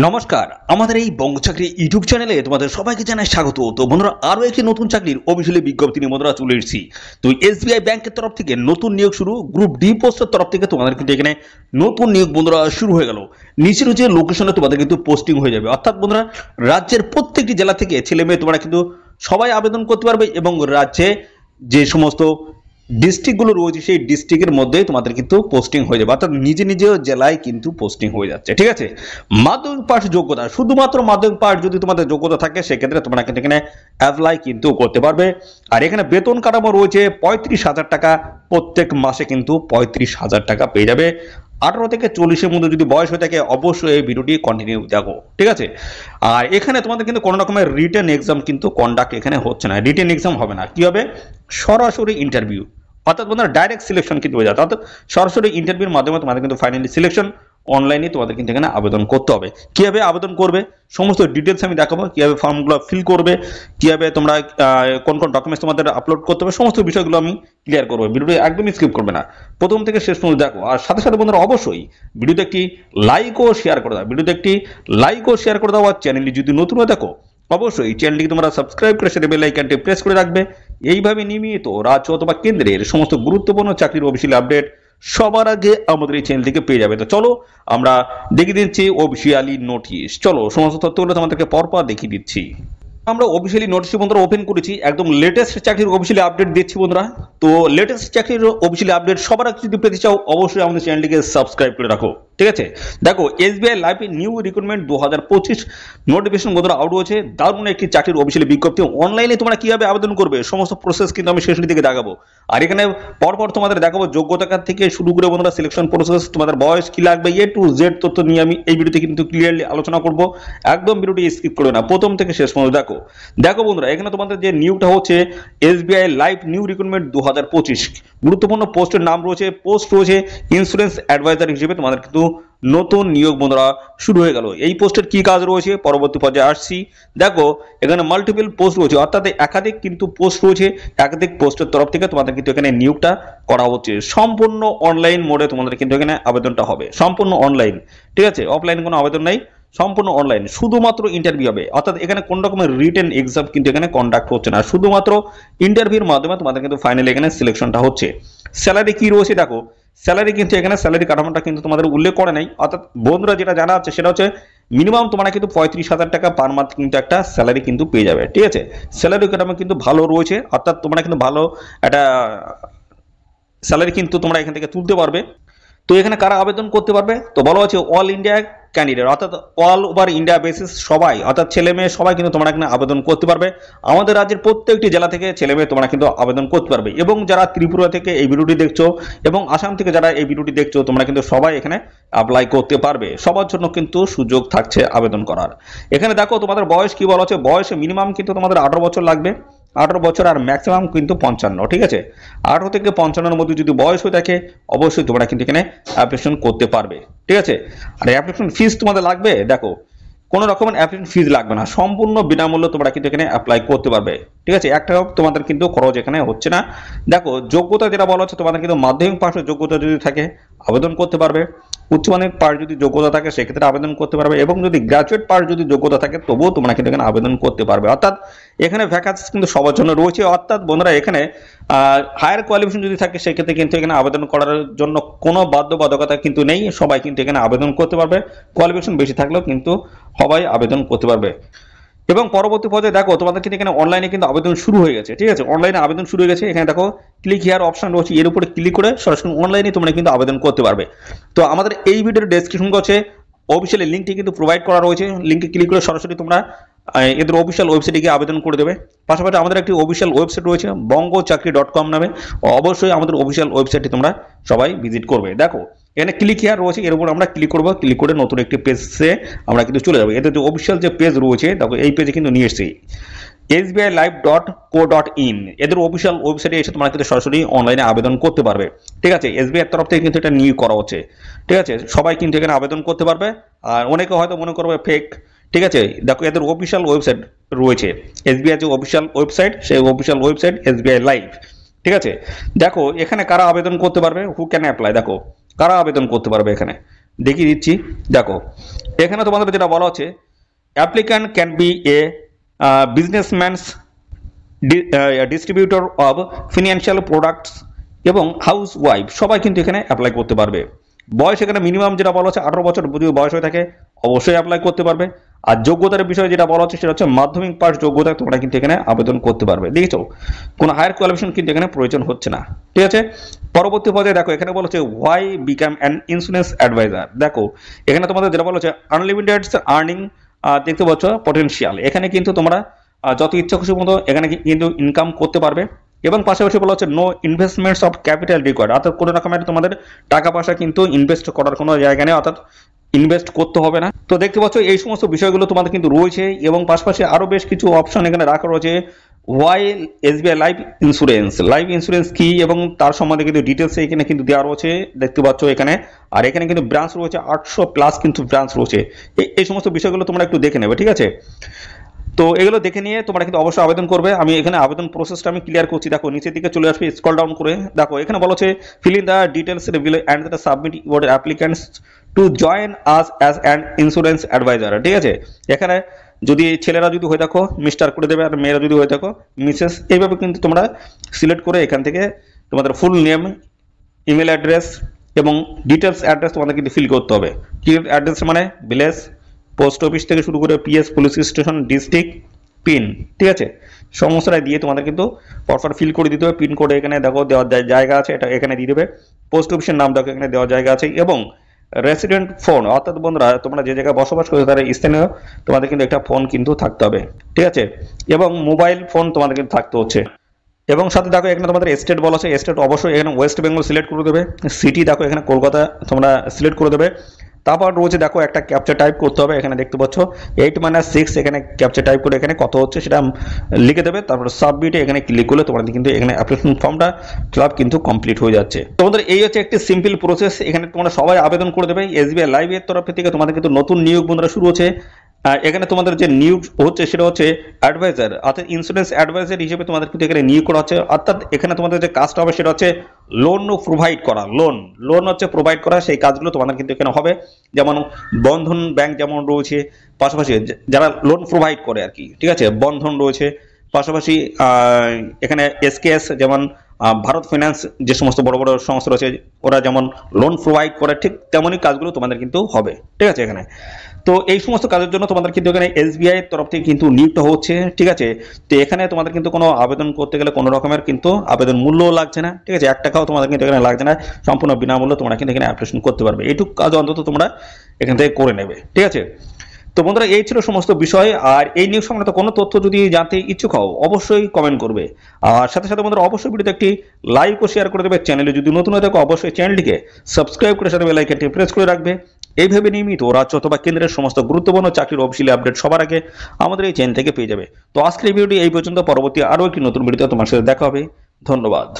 নমস্কার, আমাদের এই বঙ্গ চাকরি ইউটিউব চ্যানেলে তোমাদের সবাইকে জানাই স্বাগত। তো বন্ধুরা, আরও একটি নতুন চাকরির অফিসিয়ালি বিজ্ঞপ্তি নিয়ে বন্ধুরা চলে এসেছি। তো এসবিআই ব্যাংকের তরফ থেকে নতুন নিয়োগ শুরু, গ্রুপ ডি পোস্টের তরফ থেকে তোমাদের কিন্তু এখানে নতুন নিয়োগ বন্ধুরা শুরু হয়ে গেল। নিচের যে লোকেশনে তোমাদের কিন্তু পোস্টিং হয়ে যাবে, অর্থাৎ বন্ধুরা রাজ্যের প্রত্যেকটি জেলা থেকে ছেলে মেয়ে তোমরা কিন্তু সবাই আবেদন করতে পারবে এবং রাজ্যে যে সমস্ত ডিস্ট্রিক্টগুলো রয়েছে সেই ডিস্ট্রিক্টের মধ্যে তোমাদের কিন্তু পোস্টিং হয়ে যাবে, অর্থাৎ নিজে নিজে জেলায় কিন্তু পোস্টিং হয়ে যাচ্ছে। ঠিক আছে, মাধ্যমিক পাস যোগ্যতা, শুধুমাত্র মাধ্যমিক পাস যদি তোমাদের যোগ্যতা থাকে সেক্ষেত্রে তোমরা কিন্তু এখানে অ্যাপ্লাই কিন্তু করতে পারবে। আর এখানে বেতন কাঠামো রয়েছে 35,000 টাকা, প্রত্যেক মাসে কিন্তু 35,000 টাকা পেয়ে যাবে। 18 থেকে 40-এর মধ্যে যদি বয়স হয়ে থাকে অবশ্যই এই ভিডিওটি কন্টিনিউ দেখো। ঠিক আছে, আর এখানে তোমাদের কিন্তু কোনো রকমের রিটেন এক্সাম কিন্তু কন্ডাক্ট এখানে হচ্ছে না, রিটেন এক্সাম হবে না। কি হবে? সরাসরি ইন্টারভিউ, অর্থাৎ বন্ধুরা ডাইরেক্ট সিলেকশন কিন্তু হয়ে যাবে, অর্থাৎ সরাসরি ইন্টারভিউর মাধ্যমে তোমাদের কিন্তু ফাইনালি সিলেকশন। অনলাইনে তোমাদের কিন্তু এখানে আবেদন করতে হবে। কিভাবে আবেদন করবে সমস্ত ডিটেলস আমি দেখাবো, কিভাবে ফর্মগুলো ফিল করবে, কিভাবে তোমরা কোন কোন ডকুমেন্টস তোমাদের আপলোড করতে হবে, সমস্ত বিষয়গুলো আমি ক্লিয়ার করবো। ভিডিওটি একদমই স্কিপ করবে না, প্রথম থেকে শেষ পর্যন্ত দেখো। আর সাথে সাথে বন্ধুরা অবশ্যই ভিডিওতে একটি লাইক ও শেয়ার করে দাও, ভিডিওতে একটি লাইক ও শেয়ার করে দাও। আর চ্যানেলটি যদি নতুন হয়ে দেখো অবশ্যই চ্যানেলটিকে তোমরা সাবস্ক্রাইব করে সেটা বেল আইকনটি প্রেস করে রাখবে। এইভাবে নিয়মিত রাজ্য অথবা কেন্দ্রের সমস্ত গুরুত্বপূর্ণ চাকরির অফিসিয়াল আপডেট সবার আগে আমাদের এই চ্যানেল থেকে পেয়ে যাবে। তো চলো আমরা দেখিয়ে দিচ্ছি অফিসিয়ালি নোটিশ। চলো সমস্ত তথ্যগুলো তোমাদেরকে পরপর দেখিয়ে দিচ্ছি। আমরা অফিসিয়ালি নোটিশ বন্ধুরা ওপেন করেছি, একদম লেটেস্ট চাকরির অফিসিয়ালি আপডেট দিচ্ছি বন্ধুরা। তো লেটেস্ট চাকরির অফিসিয়ালি আপডেট সবার আগে যদি পেতে চাও অবশ্যই আমাদের চ্যানেলটিকে সাবস্ক্রাইব করে রাখো। ঠিক আছে, দেখো SBI life new recruitment 2025 notification বন্ধুরা আউট হয়েছে। দারুণ একটি চাকরির অফিসিয়ালি বিজ্ঞপ্তি। অনলাইনে তোমরা কিভাবে আবেদন করবে সমস্ত প্রসেস কিন্তু আমি শেষের দিকে দেখাবো। আর এখানে পরপর তোমাদের দেখাবো যোগ্যতা থেকে শুরু করে বন্ধুরা সিলেকশন প্রসেস, তোমাদের বয়স কি লাগবে, এ টু জেড তথ্য নিয়ে আমি এই ভিডিওতে কিন্তু ক্লিয়ারলি আলোচনা করব। একদম ভিডিওটি স্কিপ করবে না, প্রথম থেকে শেষ পর্যন্ত দেখো। দেখো বন্ধুরা, এখানে তোমাদের যে নিয়োগটা হচ্ছে এসবিআই লাইফ নিউ রিক্রুটমেন্ট 2025, গুরুত্বপূর্ণ পোস্টের নাম রয়েছে, পোস্ট রয়েছে ইন্স্যুরেন্স অ্যাডভাইজার হিসেবে তোমাদের কিন্তু নতুন নিয়োগ বন্ধুরা শুরু হয়ে গেল। এই পোস্টের কি কাজ রয়েছে পরবর্তী পর্যায়ে আসছি। দেখো এখানে মাল্টিপল পোস্ট রয়েছে, অর্থাৎ একাধিক কিন্তু পোস্ট রয়েছে, একাধিক পোস্টের তরফ থেকে তোমাদের কিন্তু এখানে নিয়োগটা করা হচ্ছে। সম্পূর্ণ অনলাইন মোডে তোমাদের কিন্তু এখানে আবেদনটা হবে, সম্পূর্ণ অনলাইন। ঠিক আছে, অফলাইন কোনো আবেদন নাই, সম্পূর্ণ অনলাইন, শুধুমাত্র ইন্টারভিউ হবে। অর্থাৎ এখানে কোন রকমের রিটেন এক্সাম কিন্তু এখানে কন্ডাক্ট হচ্ছে না, শুধুমাত্র ইন্টারভিউর মাধ্যমে তোমাদের কিন্তু ফাইনালি এখানে সিলেকশনটা হচ্ছে। স্যালারি কি রয়েছে দেখো, স্যালারি কিন্তু এখানে স্যালারি কাঠামোটা কিন্তু তোমাদের উল্লেখ করে নাই। অর্থাৎ বন্ধুরা যেটা জানা আছে সেটা হচ্ছে মিনিমাম তোমরা কিন্তু 35,000 টাকা পার মান্থ কিন্তু একটা স্যালারি কিন্তু পেয়ে যাবে। ঠিক আছে, স্যালারি কাঠামো কিন্তু ভালো রয়েছে, অর্থাৎ তোমরা কিন্তু ভালো একটা স্যালারি কিন্তু তোমরা এখান থেকে তুলতে পারবে। তো এখানে কারা আবেদন করতে পারবে, তো বলা হচ্ছে অল ইন্ডিয়া ক্যান্ডিডেট, অর্থাৎ অল ওভার ইন্ডিয়া বেসিস সবাই, অর্থাৎ ছেলে মেয়ে সবাই কিন্তু তোমরা এখানে আবেদন করতে পারবে। আমাদের রাজ্যের প্রত্যেকটি জেলা থেকে ছেলে মেয়ে তোমরা কিন্তু আবেদন করতে পারবে। এবং যারা ত্রিপুরা থেকে এই ভিডিওটি দেখছো এবং আসাম থেকে যারা এই ভিডিওটি দেখছো তোমরা কিন্তু সবাই এখানে অ্যাপ্লাই করতে পারবে। সবার জন্য কিন্তু সুযোগ থাকছে আবেদন করার। এখানে দেখো তোমাদের বয়স কি বলা হচ্ছে, বয়স মিনিমাম কিন্তু তোমাদের 18 বছর লাগবে, 18 বছর, আর ম্যাক্সিমাম কিন্তু 55। ঠিক আছে, 18 থেকে 55-এর মধ্যে যদি বয়স হয়ে থাকে অবশ্যই তোমরা কিন্তু এখানে অ্যাপ্লিকেশন করতে পারবে। ঠিক আছে, আর অ্যাপ্লিকেশন ফিস তোমাদের লাগবে, দেখো কোনো রকমের অ্যাপ্লিকেশন ফিস লাগবে না, সম্পূর্ণ বিনামূল্যে তোমরা কিন্তু এখানে অ্যাপ্লাই করতে পারবে। ঠিক আছে, একটা তোমাদের কিন্তু খরচ এখানে হচ্ছে না। দেখো যোগ্যতা যেটা বলা হচ্ছে তোমাদের কিন্তু মাধ্যমিক পাশের যোগ্যতা যদি থাকে আবেদন করতে পারবে, উচ্চমাধ্যমিক পাশ যদি যোগ্যতা থাকে সেক্ষেত্রে আবেদন করতে পারবে, এবং যদি গ্রাজুয়েট পাশ যদি যোগ্যতা থাকে তবুও তোমরা কিন্তু এখানে আবেদন করতে পারবে। অর্থাৎ এখানে ভ্যাকান্সি কিন্তু সবার জন্য রয়েছে। অর্থাৎ বন্ধুরা এখানে হায়ার কোয়ালিফিকেশন যদি থাকে সেক্ষেত্রে কিন্তু এখানে আবেদন করার জন্য কোনো বাধ্যবাধকতা কিন্তু নেই, সবাই কিন্তু এখানে আবেদন করতে পারবে। কোয়ালিফিকেশন বেশি থাকলেও কিন্তু সবাই আবেদন করতে পারবে। এবং পরবর্তী পর্যায়ে দেখো তোমাদের কিন্তু এখানে অনলাইনে কিন্তু আবেদন শুরু হয়ে গেছে। ঠিক আছে, অনলাইনে আবেদন শুরু হয়ে গেছে। এখানে দেখো ক্লিক হিয়ার অপশন রয়েছে, এর উপরে ক্লিক করে সরাসরি অনলাইনে তোমরা কিন্তু আবেদন করতে পারবে। তো আমাদের এই ভিডিওর ডেসক্রিপশন বক্সে অফিসিয়ালি লিঙ্কটি কিন্তু প্রোভাইড করা রয়েছে, লিঙ্কে ক্লিক করে সরাসরি তোমরা এদের অফিসিয়াল ওয়েবসাইটে গিয়ে আবেদন করে দেবে। পাশাপাশি আমাদের একটি অফিসিয়াল ওয়েবসাইট রয়েছে bongchakri.com নামে, অবশ্যই আমাদের অফিসিয়াল ওয়েবসাইটে তোমরা সবাই ভিজিট করবে। দেখো এখানে ক্লিক হিয়ার রয়েছে, এর উপর আমরা ক্লিক করবো, ক্লিক করে নতুন একটি পেজে আমরা কিন্তু চলে যাবো। এদের যে অফিসিয়াল যে পেজ রয়েছে দেখো এই পেজে কিন্তু নিয়ে এসেছি sbilife.co.in, এদের অফিসিয়াল ওয়েবসাইটে এসে তোমরা কিন্তু সরাসরি অনলাইনে আবেদন করতে পারবে। ঠিক আছে, এসবিআই এর তরফ থেকে কিন্তু এটা নিয়োগ করা হচ্ছে। ঠিক আছে, সবাই কিন্তু এখানে আবেদন করতে পারবে। আর অনেকে হয়তো মনে করবে ফেক। ঠিক আছে, দেখো এদের অফিসিয়াল ওয়েবসাইট রয়েছে, এসবিআই যে অফিসিয়াল ওয়েবসাইট সেই অফিসিয়াল ওয়েবসাইট এসবিআই লাইভ। ঠিক আছে, দেখো এখানে কারা আবেদন করতে পারবে, হু ক্যান অ্যাপ্লাই, দেখো কারা আবেদন করতে পারবে এখানে দেখিয়ে দিচ্ছি। দেখো এখানে তোমাদের যেটা বলা হচ্ছে, applicant can be a businessmans distributor of financial products এবং হাউস ওয়াইফ সবাই কিন্তু এখানে অ্যাপ্লাই করতে পারবে। বয়স এখানে মিনিমাম যেটা বলা হচ্ছে 18 বছর যদি বয়স হয়ে থাকে অবশ্যই অ্যাপ্লাই করতে পারবে। আর যোগ্যতার বিষয়ে যেটা বলা হচ্ছে সেটা হচ্ছে মাধ্যমিক পাস যোগ্যতা তোমরা কিন্তু এখানে আবেদন করতে পারবে। দেখেছো, কোনো হায়ার কোয়ালিফিকেশন কিন্তু এখানে প্রয়োজন হচ্ছে না। ঠিক আছে, পরবর্তী পদে দেখো এখানে বলা হচ্ছে why become an insurance advisor. দেখো এখানে তোমাদের যেটা বলা হচ্ছে আনলিমিটেড আর্নিং দেখতে পাচ্ছ পটেনশিয়াল, এখানে কিন্তু তোমরা যত ইচ্ছা খুশি মতো এখানে কিন্তু ইনকাম করতে পারবে। এবং পাশাপাশি বলা হচ্ছে no investments of capital required, অর্থাৎ কোনো রকমের তোমাদের টাকা পয়সা কিন্তু ইনভেস্ট করার কোনো জায়গা নেই, অর্থাৎ ইনভেস্ট করতে হবে না। তো দেখতে পাচ্ছ এই সমস্ত বিষয়গুলো তোমাদের কিন্তু রয়েছে। এবং পাশাপাশি আরো বেশ কিছু অপশন এখানে রাখা রয়েছে। ওয়াই এসবিআই লাইফ ইন্স্যুরেন্স কি এবং তার সম্বন্ধে কিন্তু ডিটেলস এখানে কিন্তু দেওয়া রয়েছে, দেখতে পাচ্ছ এখানে। আর এখানে কিন্তু ব্রাঞ্চ রয়েছে 800 প্লাস কিন্তু ব্রাঞ্চ রয়েছে। এই সমস্ত বিষয়গুলো তোমরা একটু দেখে নেবে, ঠিক আছে। তো এগুলো দেখে নিয়ে তোমরা কিন্তু অবশ্যই আবেদন করবে। আমি এখানে আবেদন প্রসেসটা আমি ক্লিয়ার করছি। দেখো নিচের দিকে চলে আসবে, স্ক্রল ডাউন করে দেখো এখানে বলা হচ্ছে fill in the details reveal and the submit your applicants to join us as an insurance advisor. ঠিক আছে, এখানে যদি ছেলেরা যদি হয়ে থাকো মিস্টার করে দেবে, আর মেয়েরা যদি হয়ে থাকো মিসেস, এইভাবে কিন্তু তোমরা সিলেক্ট করে এখান থেকে তোমাদের ফুল নেম, ইমেল অ্যাড্রেস এবং ডিটেলস অ্যাড্রেস তোমাদের কিন্তু ফিল করতে হবে। ডিটেলস অ্যাড্রেস মানে ভিলেজ, পোস্ট অফিস থেকে শুরু করে PS, police station, district, pin, ঠিক আছে, সমস্তটাই দিয়ে তোমাদের কিন্তু পরপর ফিল করে দিতে হবে। পিন কোডে এখানে দেখো দেওয়ার জায়গা আছে, এটা এখানে দিয়ে দেবে। পোস্ট অফিসের নাম দেখো এখানে দেওয়ার জায়গা আছে। এবং রেসিডেন্ট ফোন, অর্থাৎ বন্ধুরা তোমরা যে জায়গায় বসবাস করছো তার স্থানীয় তোমাদের কিন্তু একটা ফোন কিন্তু থাকতে হবে, ঠিক আছে। এবং মোবাইল ফোন তোমাদের কিন্তু থাকতে হচ্ছে। এবং সাথে দেখো এখানে তোমাদের স্টেট বলা আছে, স্টেট অবশ্যই এখানে ওয়েস্ট বেঙ্গল সিলেক্ট করে দেবে। সিটি দেখো এখানে কলকাতা তোমরা সিলেক্ট করে দেবে। তারপর রয়েছে দেখো একটা ক্যাপচা টাইপ করতে হবে, এখানে দেখতে পাচ্ছ 8 - 6, এখানে ক্যাপচা টাইপ করে এখানে কত হচ্ছে সেটা লিখে দেবে। তারপর সাবমিটে এখানে ক্লিক করলে তোমাদের কিন্তু এখানে অ্যাপ্লিকেশন ফর্মটা ফিল আপ কিন্তু কমপ্লিট হয়ে যাচ্ছে। তোমাদের এই হচ্ছে একটি সিম্পল প্রসেস, এখানে তোমরা সবাই আবেদন করে দেবে। এসবিআই লাইভ এর তরফ থেকে তোমাদের কিন্তু নতুন নিয়োগ বন্ধুরা শুরু হচ্ছে। এখানে তোমাদের যে নিয়োগ হচ্ছে সেটা হচ্ছে অ্যাডভাইজার, অর্থাৎ ইন্স্যুরেন্স অ্যাডভাইজার হিসেবে তোমাদের কিন্তু এখানে নিয়োগ করা হচ্ছে। অর্থাৎ এখানে তোমাদের যে কাজটা হবে সেটা হচ্ছে লোন প্রোভাইড করা, লোন হচ্ছে প্রোভাইড করা, সেই কাজগুলো তোমাদের কিন্তু এখানে হবে। যেমন বন্ধন ব্যাংক যেমন রয়েছে, পাশাপাশি যারা লোন প্রোভাইড করে আর কি, ঠিক আছে, বন্ধন রয়েছে। পাশাপাশি এখানে এসকেএস যেমন ভারত ফাইন্যান্স, যে সমস্ত বড় বড় সংস্থা রয়েছে ওরা যেমন লোন প্রোভাইড করে, ঠিক তেমনই কাজগুলো তোমাদের কিন্তু হবে, ঠিক আছে এখানে। তো এই সমস্ত কাজের জন্য তোমাদের কিন্তু এখানে এসবিআই এর তরফ থেকে কিন্তু নিয়োগটা হচ্ছে, ঠিক আছে। তো এখানে তোমাদের কিন্তু কোনো আবেদন করতে গেলে কোনো রকমের কিন্তু আবেদন মূল্যও লাগছে না, ঠিক আছে, 1 টাকাও তোমাদের কিন্তু এখানে লাগছে না, সম্পূর্ণ বিনামূল্যে তোমরা কিন্তু এখানে অ্যাপ্লিকেশন করতে পারবে। এইটুকু কাজ অন্তত তোমরা এখান থেকে করে নেবে, ঠিক আছে। তো বন্ধুরা এই ছিল সমস্ত বিষয়। আর এই নিউজ সংক্রান্ত কোনো তথ্য যদি জানতে ইচ্ছুক হও অবশ্যই কমেন্ট করবে। আর সাথে সাথে বন্ধুরা অবশ্যই ভিডিওতে একটি লাইক ও শেয়ার করে দেবে। চ্যানেলে যদি নতুন হয়ে থাকো অবশ্যই চ্যানেলটিকে সাবস্ক্রাইব করে সাথে বেল আইকনটি প্রেস করে রাখবে। এইভাবে নিয়মিত রাজ্য অথবা কেন্দ্রের সমস্ত গুরুত্বপূর্ণ চাকরির অফিসিয়ালি আপডেট সবার আগে আমাদের এই চ্যানেল থেকে পেয়ে যাবে। তো আজকের এই ভিডিওটি এই পর্যন্ত, পরবর্তী আরও একটি নতুন ভিডিওতে তোমার সাথে দেখা হবে। ধন্যবাদ।